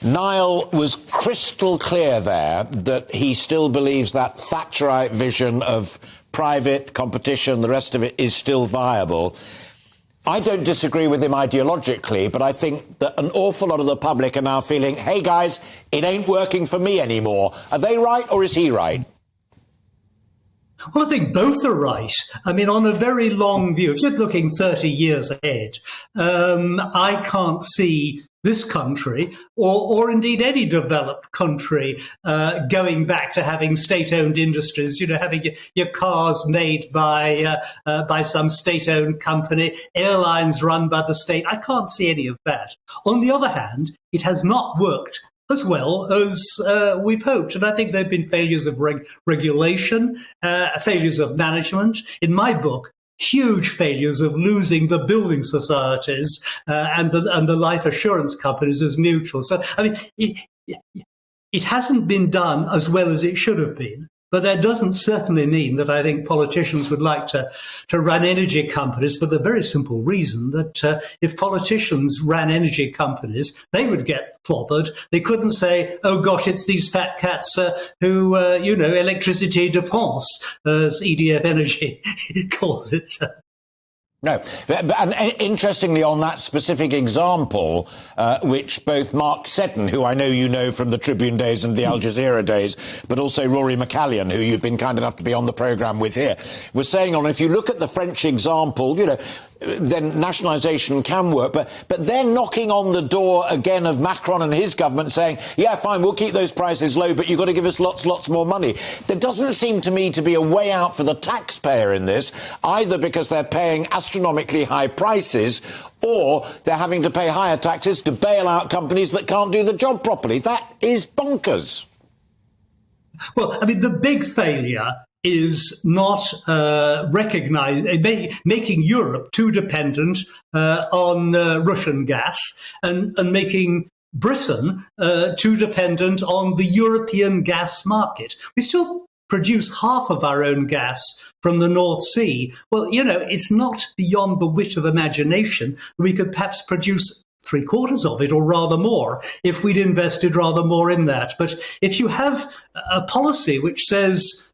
Niall was crystal clear there that he still believes that Thatcherite vision of private competition, the rest of it, is still viable. I don't disagree with him ideologically, but I think that an awful lot of the public are now feeling, hey, guys, it ain't working for me anymore. Are they right, or is he right? Well, I think both are right. I mean, on a very long view, if you're looking 30 years ahead, I can't see this country, or indeed any developed country, going back to having state-owned industries, having your cars made by some state-owned company, airlines run by the state. I can't see any of that. On the other hand, it has not worked as well as we've hoped. And I think there have been failures of regulation, failures of management. In my book, huge failures of losing the building societies and the life assurance companies as mutual. So, I mean, it hasn't been done as well as it should have been. But that doesn't certainly mean that I think politicians would like to run energy companies, for the very simple reason that if politicians ran energy companies, they would get clobbered. They couldn't say, oh, gosh, it's these fat cats who, Electricité de France, as EDF Energy calls it. No, and interestingly, on that specific example, which both Mark Seddon, who I know you know from the Tribune days and the Al Jazeera days, but also Rory McCallion, who you've been kind enough to be on the programme with here, was saying on, if you look at the French example, then nationalisation can work. But they're knocking on the door again of Macron and his government saying, yeah, fine, we'll keep those prices low, but you've got to give us lots more money. There doesn't seem to me to be a way out for the taxpayer in this, either because they're paying astronomically high prices or they're having to pay higher taxes to bail out companies that can't do the job properly. That is bonkers. Well, I mean, the big failure is not making Europe too dependent on Russian gas and making Britain too dependent on the European gas market. We still produce half of our own gas from the North Sea. Well, it's not beyond the wit of imagination. We could perhaps produce 3/4 of it, or rather more, if we'd invested rather more in that. But if you have a policy which says,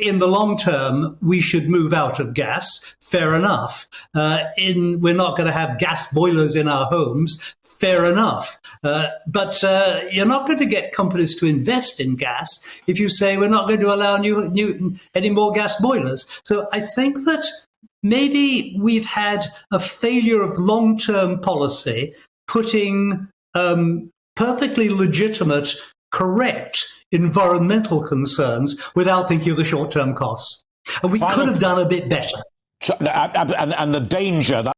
in the long term, we should move out of gas, fair enough. We're not going to have gas boilers in our homes, fair enough. But you're not going to get companies to invest in gas if you say we're not going to allow any more gas boilers. So I think that maybe we've had a failure of long-term policy putting perfectly legitimate, correct environmental concerns without thinking of the short-term costs. And we could have done a bit better. And the danger that